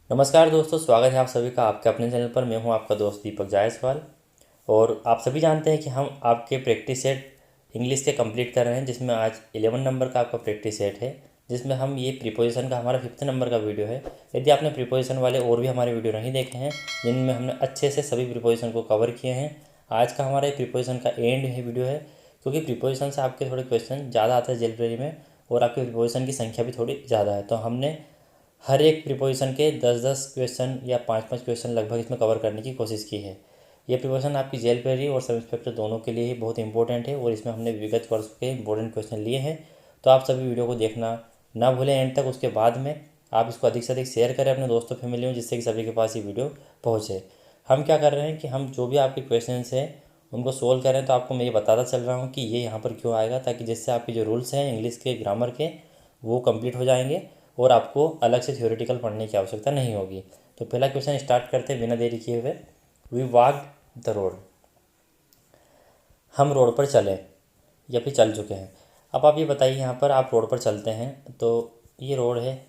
नमस्कार दोस्तों, स्वागत है आप सभी का आपके अपने चैनल पर। मैं हूं आपका दोस्त दीपक जायसवाल। और आप सभी जानते हैं कि हम आपके प्रैक्टिस सेट इंग्लिश के कंप्लीट कर रहे हैं, जिसमें आज 11 नंबर का आपका प्रैक्टिस सेट है, जिसमें हम ये प्रीपोजिशन का हमारा 5th नंबर का वीडियो है। यदि आपने प्रीपोजिशन वाले और भी हमारे वीडियो नहीं देखे हैं जिनमें हमने अच्छे से सभी प्रीपोजिशन को कवर किए हैं, आज का हमारा प्रीपोजिशन का एंड है वीडियो है, क्योंकि प्रीपोजिशन से आपके थोड़े क्वेश्चन ज़्यादा आते हैं जेल में, और आपके प्रीपोजिशन की संख्या भी थोड़ी ज़्यादा है। तो हमने हर एक प्रीपोजिशन के 10-10 क्वेश्चन या 5-5 क्वेश्चन लगभग इसमें कवर करने की कोशिश की है। ये प्रीपोजिशन आपकी जेल पेरी और सब इंस्पेक्टर दोनों के लिए ही बहुत इंपॉर्टेंट है, और इसमें हमने विगत वर्ष के इंपॉर्टेंट क्वेश्चन लिए हैं। तो आप सभी वीडियो को देखना ना भूलें एंड तक। उसके बाद में आप इसको अधिक से अधिक शेयर करें अपने दोस्तों फैमिली में, जिससे कि सभी के पास ये वीडियो पहुँचे। हम क्या कर रहे हैं कि हम जो भी आपके क्वेश्चन हैं उनको सोल्व कर रहे हैं, तो आपको मैं ये बताता चल रहा हूँ कि ये यहाँ पर क्यों आएगा, ताकि जिससे आपके जो रूल्स हैं इंग्लिश के ग्रामर के वो कंप्लीट हो जाएंगे और आपको अलग से थ्योरेटिकल पढ़ने की आवश्यकता नहीं होगी। तो पहला क्वेश्चन स्टार्ट करते हैं बिना देरी किए हुए। We walked the road. हम रोड पर चले या फिर चल चुके हैं। अब आप ये बताइए, यहाँ पर आप रोड पर चलते हैं तो ये रोड है,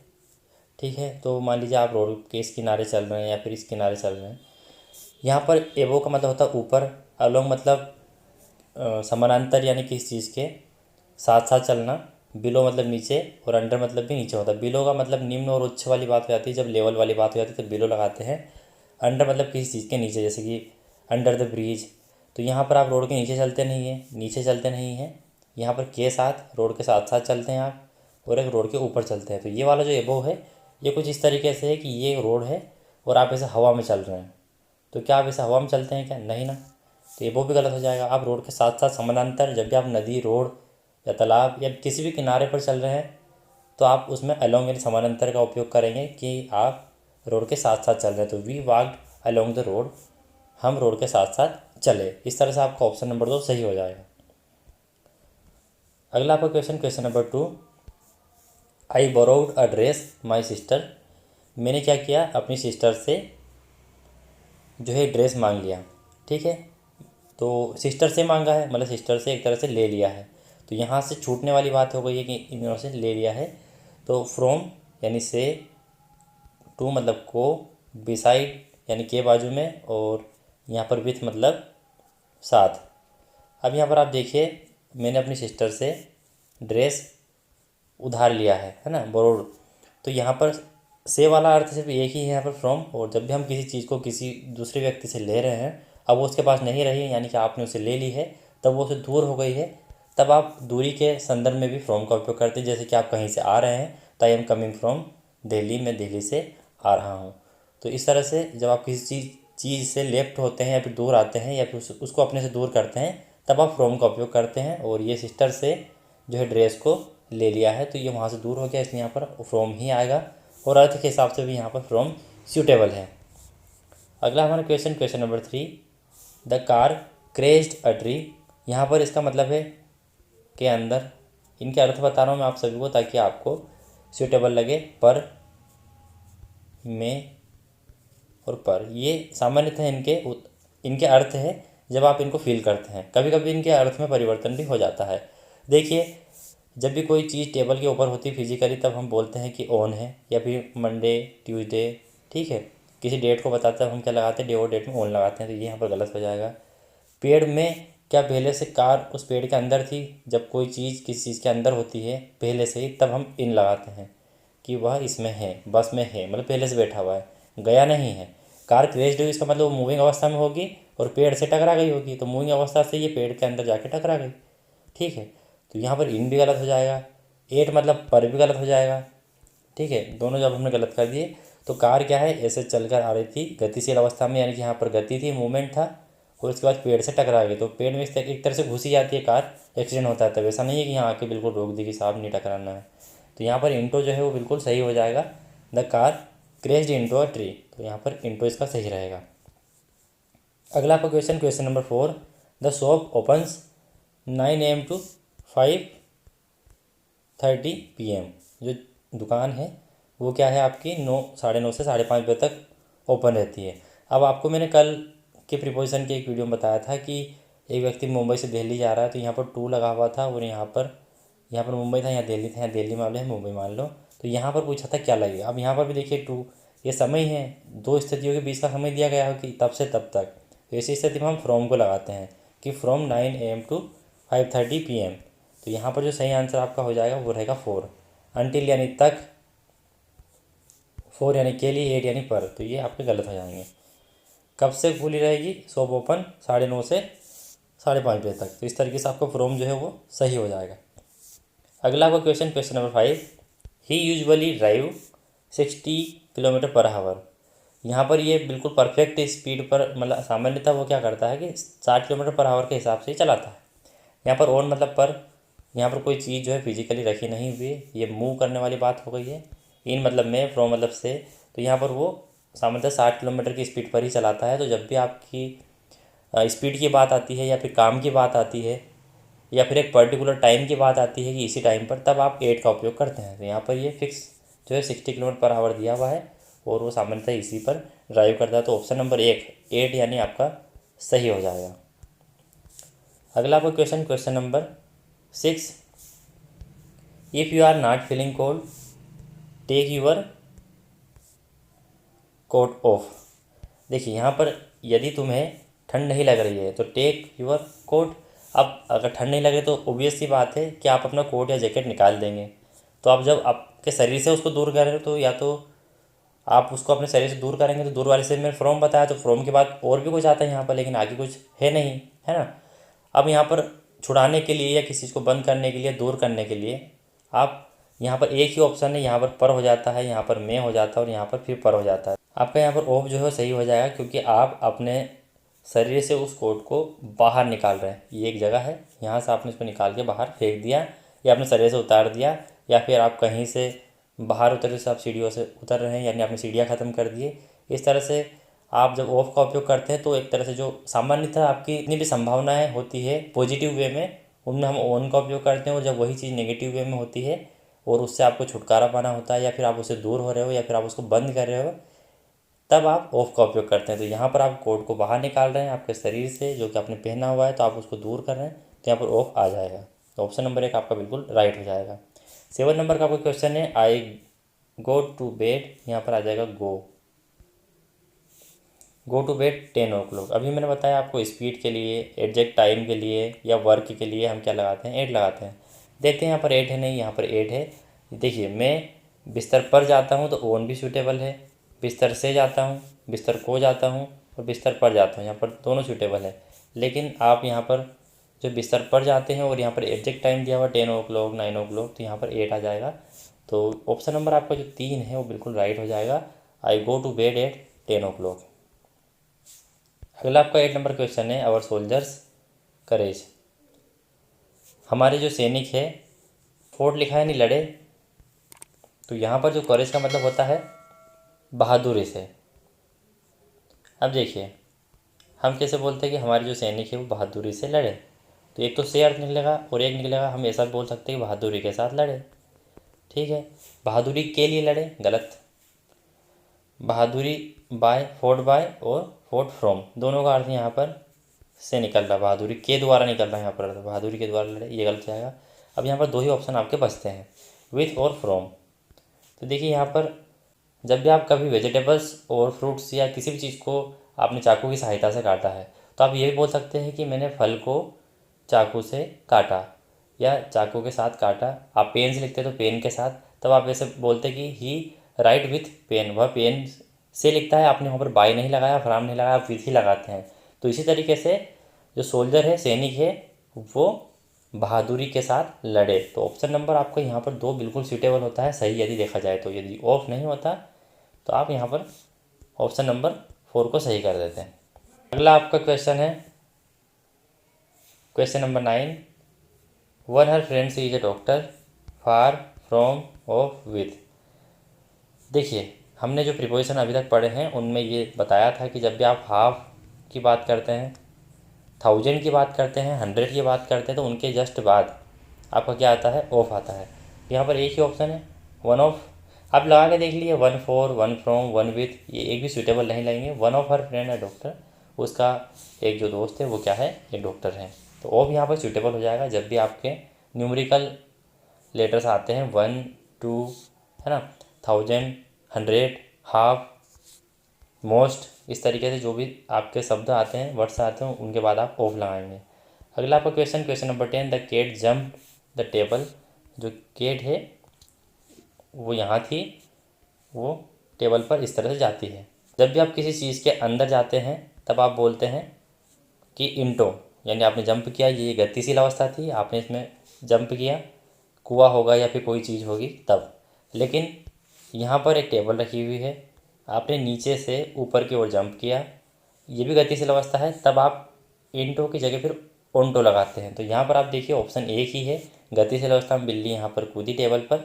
ठीक है। तो मान लीजिए आप रोड के इस किनारे चल रहे हैं या फिर इस किनारे चल रहे हैं। यहाँ पर एबो का मतलब होता है ऊपर, अलोंग मतलब समानांतर यानी किसी चीज़ के साथ साथ चलना, बिलो मतलब नीचे, और अंडर मतलब भी नीचे होता है। बिलो का मतलब निम्न और उच्च वाली बात हो जाती है, जब लेवल वाली बात हो जाती है तो बिलो लगाते हैं। अंडर मतलब किसी चीज़ के नीचे, जैसे कि अंडर द ब्रिज। तो यहाँ पर आप रोड के नीचे चलते नहीं हैं, नीचे चलते नहीं हैं, यहाँ पर के साथ रोड के साथ साथ चलते हैं आप, और एक रोड के ऊपर चलते हैं। तो ये वाला जो एबो है ये कुछ इस तरीके से है कि ये रोड है और आप ऐसे हवा में चल रहे हैं। तो क्या आप ऐसे हवा में चलते हैं क्या? नहीं ना। तो ये वो भी गलत हो जाएगा। आप रोड के साथ साथ समानांतर, जब भी आप नदी, रोड या तालाब या किसी भी किनारे पर चल रहे हैं तो आप उसमें अलोंग यानी समानांतर का उपयोग करेंगे कि आप रोड के साथ साथ चल रहे हैं। तो we walked along the road, हम रोड के साथ साथ चले। इस तरह से आपका ऑप्शन नंबर 2 सही हो जाएगा। अगला आपका question number 2। I borrowed a dress my sister. मैंने क्या किया, अपनी सिस्टर से जो है ड्रेस मांग लिया, ठीक है। तो सिस्टर से मांगा है मतलब सिस्टर से एक तरह से ले लिया है। तो यहाँ से छूटने वाली बात हो गई है कि इन दोनों से ले लिया है। तो फ्रॉम यानी से, टू मतलब को, बिसाइड यानी के बाजू में, और यहाँ पर विथ मतलब साथ। अब यहाँ पर आप देखिए, मैंने अपनी सिस्टर से ड्रेस उधार लिया है ना, बोरोड। तो यहाँ पर से वाला अर्थ सिर्फ एक ही है यहाँ पर, फ्रॉम। और जब भी हम किसी चीज़ को किसी दूसरे व्यक्ति से ले रहे हैं, अब वो उसके पास नहीं रही है यानी कि आपने उसे ले ली है, तब वो उससे दूर हो गई है, तब आप दूरी के संदर्भ में भी फ्रॉम का उपयोग करते हैं। जैसे कि आप कहीं से आ रहे हैं तो I am coming from Delhi, मैं दिल्ली से आ रहा हूँ। तो इस तरह से जब आप किसी चीज़ से लेफ्ट होते हैं या फिर दूर आते हैं या फिर उसको अपने से दूर करते हैं, तब आप फ्रॉम का उपयोग करते हैं। और ये सिस्टर से जो है ड्रेस को ले लिया है, तो ये वहाँ से दूर हो गया, इसलिए यहाँ पर फ्रॉम ही आएगा। और अर्थ के हिसाब से भी यहाँ पर फ्रॉम सूटेबल है। अगला हमारा question number 3। The car crashed a tree. यहाँ पर इसका मतलब है के अंदर। इनके अर्थ बता रहा हूँ मैं आप सभी को ताकि आपको सूटेबल लगे। पर, में और पर, ये सामान्यतः इनके अर्थ है जब आप इनको फील करते हैं। कभी कभी इनके अर्थ में परिवर्तन भी हो जाता है। देखिए, जब भी कोई चीज़ टेबल के ऊपर होती है फिजिकली, तब हम बोलते हैं कि ऑन है, या फिर मंडे, ट्यूसडे, ठीक है। किसी डेट को बताते हैं हम क्या लगाते हैं, डे और डेट में ऑन लगाते हैं, तो ये यहाँ पर गलत हो जाएगा। पेड़ में, क्या पहले से कार उस पेड़ के अंदर थी? जब कोई चीज़ किसी चीज़ के अंदर होती है पहले से ही, तब हम इन लगाते हैं कि वह इसमें है, बस में है, मतलब पहले से बैठा हुआ है, गया नहीं है। कार क्रैश हुई, इसका मतलब वो मूविंग अवस्था में होगी और पेड़ से टकरा गई होगी, तो मूविंग अवस्था से ये पेड़ के अंदर जाके टकरा गई, ठीक है। तो यहाँ पर इन भी गलत हो जाएगा। एट मतलब पर भी गलत हो जाएगा, ठीक है। दोनों जब हमने गलत कर दिए, तो कार क्या है, ऐसे चलकर आ रही थी गतिशील अवस्था में, यानी कि यहाँ पर गति थी, मूवमेंट था, और उसके बाद पेड़ से टकरा गई। तो पेड़ में एक तरह से घुसी जाती है कार, एक्सीडेंट होता है। तब ऐसा नहीं है कि यहाँ आके बिल्कुल रोक दी कि साहब नहीं टकराना है। तो यहाँ पर इंटो जो है वो बिल्कुल सही हो जाएगा। The car crashed into a tree, तो यहाँ पर इंटो इसका सही रहेगा। अगला आपका question number 4। The shop opens 9 AM to 5:30 PM। जो दुकान है वो क्या है आपकी 9, 9:30 से 5:30 बजे तक ओपन रहती है। अब आपको मैंने कल के प्रीपोजिशन के एक वीडियो में बताया था कि एक व्यक्ति मुंबई से दिल्ली जा रहा है, तो यहाँ पर टू लगा हुआ था, और यहाँ पर मुंबई था, यहाँ दिल्ली था, यहाँ दिल्ली मान लो, मुंबई मान लो। तो यहाँ पर पूछा था क्या लगेगा। अब यहाँ पर भी देखिए टू, ये समय है, दो स्थितियों के बीच का समय दिया गया हो कि तब से तब तक, तो इसी स्थिति में हम फ्रॉम को लगाते हैं कि फ्रॉम 9 AM टू 5:30 PM। तो यहाँ पर जो सही आंसर आपका हो जाएगा वो रहेगा 4। अनटिल यानी तक, 4 यानी के लिए, 8 यानी पर, तो ये आपके गलत हो जाएंगे। कब से खुली रहेगी शॉप ओपन? 9:30 से 5:30 बजे तक। तो इस तरीके से आपका फ्रॉम जो है वो सही हो जाएगा। अगला आपका question number 5, he usually drive 60 kilometre per hour. यहाँ पर ये बिल्कुल परफेक्ट स्पीड पर, मतलब सामान्यतः वो क्या करता है कि 60 किलोमीटर पर आवर के हिसाब से ही चलाता है। यहाँ पर ऑन मतलब पर, यहाँ पर कोई चीज़ जो है फिजिकली रखी नहीं हुई, ये मूव करने वाली बात हो गई है। इन मतलब में, फ्रॉम मतलब से, तो यहाँ पर वो सामान्यतः 60 किलोमीटर की स्पीड पर ही चलाता है। तो जब भी आपकी स्पीड की बात आती है या फिर काम की बात आती है या फिर एक पर्टिकुलर टाइम की बात आती है कि इसी टाइम पर, तब आप 8 का उपयोग करते हैं। तो यहाँ पर ये फिक्स जो है 60 किलोमीटर पर आवर दिया हुआ है और वो सामान्यतः इसी पर ड्राइव करता है। तो ऑप्शन नंबर 1, 8 यानी आपका सही हो जाएगा। अगला आपका question number 6, if you are not feeling cold take your coat off. देखिए यहाँ पर यदि तुम्हें ठंड नहीं लग रही है तो टेक यूर कोट। अब अगर ठंड नहीं लग रही तो ऑब्वियस सी बात है कि आप अपना कोट या जैकेट निकाल देंगे। तो आप जब आपके शरीर से उसको दूर कर रहे हो तो या तो आप उसको अपने शरीर से दूर करेंगे, तो दूर वाले से मैंने फ्रॉम बताया, तो फ्रॉम के बाद और भी कुछ आता है यहाँ पर, लेकिन आगे कुछ है नहीं, है ना। अब यहाँ पर छुड़ाने के लिए या किसी चीज़ को बंद करने के लिए, दूर करने के लिए, आप यहाँ पर एक ही ऑप्शन है, यहाँ पर हो जाता है, यहाँ पर में हो जाता है और यहाँ पर फिर पर हो जाता है। आपका यहाँ पर ऑफ जो है सही हो जाएगा, क्योंकि आप अपने शरीर से उस कोट को बाहर निकाल रहे हैं। ये एक जगह है, यहाँ से आपने इसको निकाल के बाहर फेंक दिया या अपने शरीर से उतार दिया, या फिर आप कहीं से बाहर उतर, जैसे आप सीढ़ियों से उतर रहे हैं यानी आपने सीढ़ियाँ ख़त्म कर दिए। इस तरह से आप जब ऑफ का उपयोग करते हैं तो एक तरह से जो सामान्यतः आपकी इतनी भी संभावनाएं होती है पॉजिटिव वे में, उनमें हम ऑन का उपयोग करते हैं। और जब वही चीज़ नेगेटिव वे में होती है और उससे आपको छुटकारा पाना होता है, या फिर आप उससे दूर हो रहे हो या फिर आप उसको बंद कर रहे हो, तब आप ऑफ का उपयोग करते हैं। तो यहाँ पर आप कोट को बाहर निकाल रहे हैं आपके शरीर से, जो कि आपने पहना हुआ है, तो आप उसको दूर कर रहे हैं, तो यहाँ पर ऑफ आ जाएगा। तो ऑप्शन नंबर 1 आपका बिल्कुल राइट हो जाएगा। 7 नंबर का आपका क्वेश्चन है, आई गो टू बेड। यहाँ पर आ जाएगा गो टू बेड 10 o'clock। अभी मैंने बताया आपको स्पीड के लिए, एग्जैक्ट टाइम के लिए या वर्क के लिए हम क्या लगाते हैं, 8 लगाते हैं। देखते हैं यहाँ पर 8 है, नहीं यहाँ पर 8 है। देखिए, मैं बिस्तर पर जाता हूँ तो ओन भी सूटेबल है, बिस्तर से जाता हूँ, बिस्तर को जाता हूँ और बिस्तर पर जाता हूँ, यहाँ पर दोनों सूटेबल है। लेकिन आप यहाँ पर जो बिस्तर पर जाते हैं और यहाँ पर एग्जैक्ट टाइम दिया हुआ 10 o'clock 9 o'clock, तो यहाँ पर 8 आ जाएगा। तो ऑप्शन नंबर आपका जो 3 है वो बिल्कुल राइट हो जाएगा, I go to bed at 10 o'clock। अगला आपका 8 नंबर क्वेश्चन है, आवर सोल्जर्स करेज। हमारे जो सैनिक है, फोर्ट लिखा है नहीं लड़े, तो यहाँ पर जो करेज का मतलब होता है बहादुरी से। अब देखिए, हम कैसे बोलते हैं कि हमारे जो सैनिक है वो बहादुरी से लड़े, तो एक तो से अर्थ निकलेगा और एक निकलेगा, हम ऐसा बोल सकते हैं कि बहादुरी के साथ लड़े। ठीक है, बहादुरी के लिए लड़े गलत, बहादुरी बाय, फोर्ट बाय और फोर्ट फ्रॉम, दोनों का अर्थ यहाँ पर से निकल रहा, बहादुरी के द्वारा निकल रहा है यहाँ पर, तो बहादुरी के द्वारा लड़े, ये गलत जाएगा। अब यहाँ पर दो ही ऑप्शन आपके बचते हैं, विथ और फ्रॉम। तो देखिए यहाँ पर जब भी आप कभी वेजिटेबल्स और फ्रूट्स या किसी भी चीज़ को आपने चाकू की सहायता से काटा है, तो आप ये भी बोल सकते हैं कि मैंने फल को चाकू से काटा या चाकू के साथ काटा। आप पेन से लिखते तो पेन के साथ, तब आप ऐसे बोलते कि ही राइट विथ पेन, वह पेन से लिखता है, आपने वहाँ पर बाय नहीं लगाया, फ्राम नहीं लगाया, आप विथ ही लगाते हैं। तो इसी तरीके से जो सोल्जर है, सैनिक है, वो बहादुरी के साथ लड़े। तो ऑप्शन नंबर आपको यहाँ पर 2 बिल्कुल सूटेबल होता है, सही यदि देखा जाए तो। यदि ऑफ नहीं होता तो आप यहाँ पर ऑप्शन नंबर 4 को सही कर देते हैं। अगला आपका क्वेश्चन है question number 9, one her friends is a doctor far from of with. देखिए, हमने जो प्रीपोजिशन अभी तक पढ़े हैं उनमें ये बताया था कि जब भी आप हाफ की बात करते हैं, 1000 की बात करते हैं, 100 की बात करते हैं, तो उनके जस्ट बाद आपका क्या आता है, ऑफ आता है। यहाँ पर एक ही ऑप्शन है, वन ऑफ। आप लगा के देख लीजिए, one for, one from, one with, ये एक भी सूटेबल नहीं लगेंगे। वन ऑफ हर फ्रेंड है डॉक्टर, उसका एक जो दोस्त है वो क्या है, एक डॉक्टर है। तो ऑफ यहाँ पर सूटेबल हो जाएगा जब भी आपके न्यूमेरिकल लेटर्स आते हैं, 1 2, है ना, 1000, 100, हाफ, मोस्ट, इस तरीके से जो भी आपके शब्द आते हैं, वर्ड्स आते हैं, उनके बाद आप ऑफ लगाएंगे। अगला आपका question number 10, the cat jump the table. जो केट है वो यहाँ थी, वो टेबल पर इस तरह से जाती है। जब भी आप किसी चीज़ के अंदर जाते हैं तब आप बोलते हैं कि इंटो, यानी आपने जंप किया, ये गतिशील अवस्था थी, आपने इसमें जंप किया, कुआं होगा या फिर कोई चीज़ होगी तब। लेकिन यहाँ पर एक टेबल रखी हुई है, आपने नीचे से ऊपर की ओर जंप किया, ये भी गतिशील अवस्था है, तब आप इंटो की जगह फिर ओंटो लगाते हैं। तो यहाँ पर आप देखिए ऑप्शन एक ही है, गतिशील अवस्था में बिल्ली यहाँ पर कूदी टेबल पर,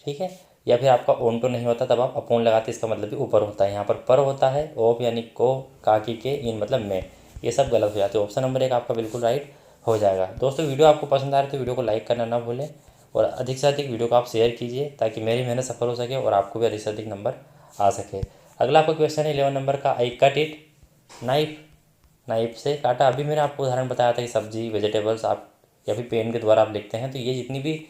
ठीक है। या फिर आपका ओंटो नहीं होता तब आप अपोन लगाते, इसका मतलब भी ऊपर होता है। यहाँ पर होता है, ओप यानी को, काकी के, इन मतलब में, ये सब गलत हो जाते हैं। ऑप्शन नंबर एक आपका बिल्कुल राइट हो जाएगा। दोस्तों वीडियो आपको पसंद आ रहा है तो वीडियो को लाइक करना ना भूलें और अधिक से अधिक वीडियो को आप शेयर कीजिए ताकि मेरी मेहनत सफल हो सके और आपको भी अधिक से अधिक नंबर आ सके। अगला आपका क्वेश्चन है 11 नंबर का, I cut it knife. Knife से काटा। अभी मैंने आपको उदाहरण बताया था कि सब्जी, वेजिटेबल्स आप या फिर पेन के द्वारा आप लिखते हैं, तो ये जितनी भी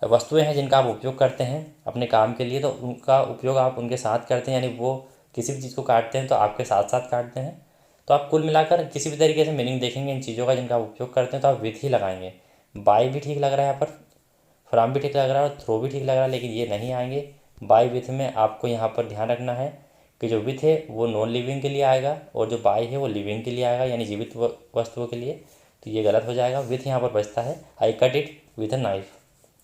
वस्तुएं हैं जिनका आप उपयोग करते हैं अपने काम के लिए, तो उनका उपयोग आप उनके साथ करते हैं, यानी वो किसी भी चीज़ को काटते हैं तो आपके साथ साथ काटते हैं। तो आप कुल मिलाकर किसी भी तरीके से मीनिंग देखेंगे इन चीज़ों का जिनका आप उपयोग करते हैं तो आप विथ ही लगाएंगे। बाय भी ठीक लग रहा है यहाँ पर, फ्रॉम भी ठीक लग रहा है और थ्रो भी ठीक लग रहा है, लेकिन ये नहीं आएंगे। बाय विथ में आपको यहाँ पर ध्यान रखना है कि जो विथ है वो नॉन लिविंग के लिए आएगा और जो बाय है वो लिविंग के लिए आएगा, यानी जीवित वस्तुओं के लिए। तो ये गलत हो जाएगा, विथ यहाँ पर बचता है, I cut it with a knife.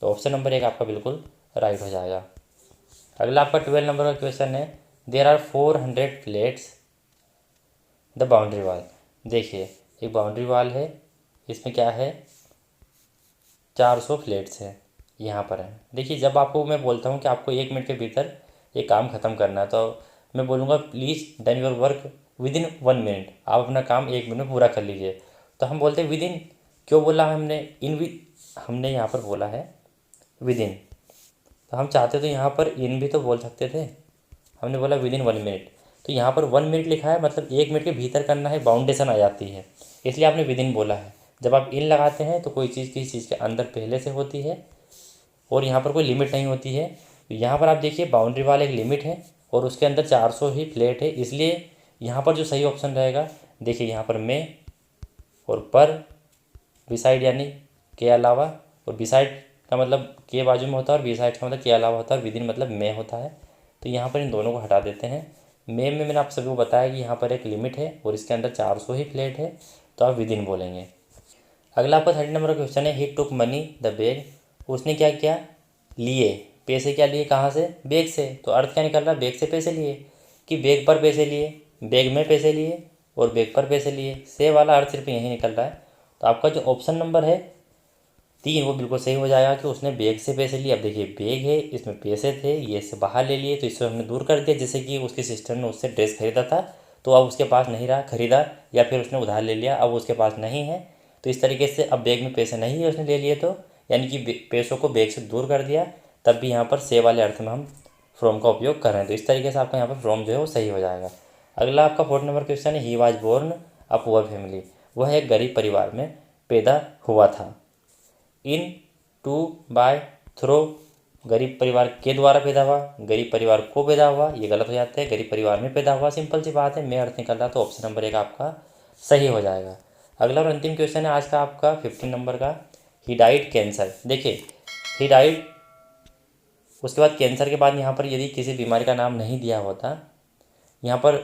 तो ऑप्शन नंबर एक आपका बिल्कुल राइट हो जाएगा। अगला आपका 12 नंबर का क्वेश्चन है, there are 400 plates the boundary wall. देखिए एक बाउंड्री वॉल है, इसमें क्या है, 400 फ्लैट्स हैं यहाँ पर है। देखिए जब आपको मैं बोलता हूँ कि आपको 1 मिनट के भीतर ये काम ख़त्म करना है, तो मैं बोलूँगा please done your work with in 1 minute, आप अपना काम 1 मिनट में पूरा कर लीजिए। तो हम बोलते हैं विद इन, क्यों बोला हमने इन, हमने यहाँ पर बोला है विद इन, तो हम चाहते तो यहाँ पर इन भी तो बोल सकते थे, हमने बोला विद इन 1 मिनट। तो यहाँ पर 1 मिनट लिखा है, मतलब 1 मिनट के भीतर करना है, बाउंडेशन आ जाती है, इसलिए आपने विद इन बोला है। जब आप इन लगाते हैं तो कोई चीज़ किसी चीज़ के अंदर पहले से होती है और यहाँ पर कोई लिमिट नहीं होती है। तो यहाँ पर आप देखिए बाउंड्री वाला एक लिमिट है और उसके अंदर 400 ही फ्लैट है, इसलिए यहाँ पर जो सही ऑप्शन रहेगा, देखिए यहाँ पर में और पर, बिसाइड यानी के अलावा, और बिसाइड का मतलब के बाजू में होता है और बिसाइड का मतलब के अलावा होता है, और विद इन मतलब में होता है। तो यहाँ पर इन दोनों को हटा देते हैं। में मैंने आप सभी को बताया कि यहाँ पर एक लिमिट है और इसके अंदर 400 ही फ्लैट है, तो आप विद इन बोलेंगे। अगला आपका 30 नंबर का क्वेश्चन है, ही टुक मनी द बैग। उसने क्या किया, लिए पैसे, क्या लिए, कहाँ से, बैग से। तो अर्थ क्या निकल रहा है, बैग से पैसे लिए कि बैग पर पैसे लिए, बैग में पैसे लिए और बैग पर पैसे लिए, से वाला अर्थ सिर्फ यही निकल रहा है। तो आपका जो ऑप्शन नंबर है 3 वो बिल्कुल सही हो जाएगा कि उसने बैग से पैसे लिए। अब देखिए बैग है, इसमें पैसे थे, ये से बाहर ले लिए, तो इससे हमने दूर कर दिया। जैसे कि उसकी सिस्टर ने उससे ड्रेस खरीदा था तो अब उसके पास नहीं रहा खरीदार, या फिर उसने उधार ले लिया अब उसके पास नहीं है, तो इस तरीके से अब बैग में पैसे नहीं है उसने ले लिए, तो यानी कि पैसों को बैग से दूर कर दिया। तब भी यहाँ पर से वाले अर्थ में हम फ्रॉम का उपयोग कर रहे हैं, तो इस तरीके से आपका यहाँ पर फ्रॉम जो है वो सही हो जाएगा। अगला आपका 4 नंबर क्वेश्चन है, he was born a poor family. वह एक गरीब परिवार में पैदा हुआ था। इन, टू, बाय, थ्रो, गरीब परिवार के द्वारा पैदा हुआ, गरीब परिवार को पैदा हुआ, ये गलत हो जाता है, गरीब परिवार में पैदा हुआ, सिंपल सी बात है, मैं अर्थ निकल रहा, तो ऑप्शन नंबर एक आपका सही हो जाएगा। अगला और अंतिम क्वेश्चन है आज का आपका 15 नंबर का, ही डाइड कैंसर। देखिए ही डाइड, उसके बाद कैंसर के बाद यहाँ पर यदि किसी बीमारी का नाम नहीं दिया होता, यहाँ पर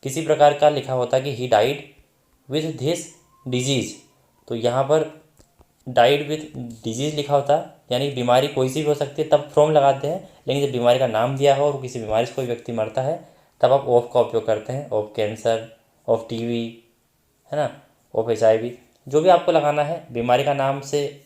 किसी प्रकार का लिखा होता कि he died with this disease, तो यहाँ पर डाइड विथ डिजीज़ लिखा होता, यानी बीमारी कोई सी भी हो सकती है, तब फ्रॉम लगाते हैं। लेकिन जब बीमारी का नाम दिया हो और किसी बीमारी से कोई व्यक्ति मरता है तब आप ऑफ का उपयोग करते हैं, ऑफ कैंसर, ऑफ टीवी, है ना, ऑफ HIV, जो भी आपको लगाना है। बीमारी का नाम से,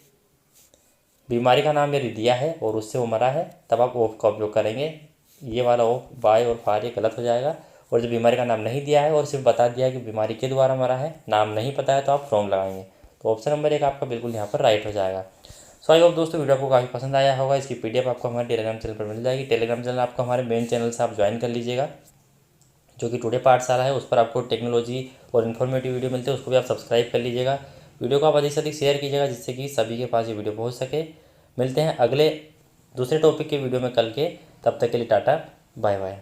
बीमारी का नाम यदि दिया है और उससे वो मरा है तब आप ऑफ का उपयोग करेंगे। ये वाला ऑफ, बाय और फार ये गलत हो जाएगा। और जब बीमारी का नाम नहीं दिया है और सिर्फ बता दिया है कि बीमारी के द्वारा मरा है, नाम नहीं पता है, तो आप फ्रॉम लगाएंगे। तो ऑप्शन नंबर एक आपका बिल्कुल यहाँ पर राइट हो जाएगा। सो आई होप दोस्तों वीडियो आपको काफ़ी पसंद आया होगा। इसकी PDF आपको हमारे टेलीग्राम चैनल पर मिल जाएगी। टेलीग्राम चैनल आपको हमारे मेन चैनल से आप ज्वाइन कर लीजिएगा, जो कि टुडे पाठशाला है, उस पर आपको टेक्नोलॉजी और इन्फॉर्मेटिव वीडियो मिलते हैं, उसको भी आप सब्सक्राइब कर लीजिएगा। वीडियो को आप अधिक से अधिक शेयर कीजिएगा जिससे कि सभी के पास ये वीडियो पहुँच सके। मिलते हैं अगले दूसरे टॉपिक के वीडियो में कल के, तब तक के लिए टाटा बाय बाय।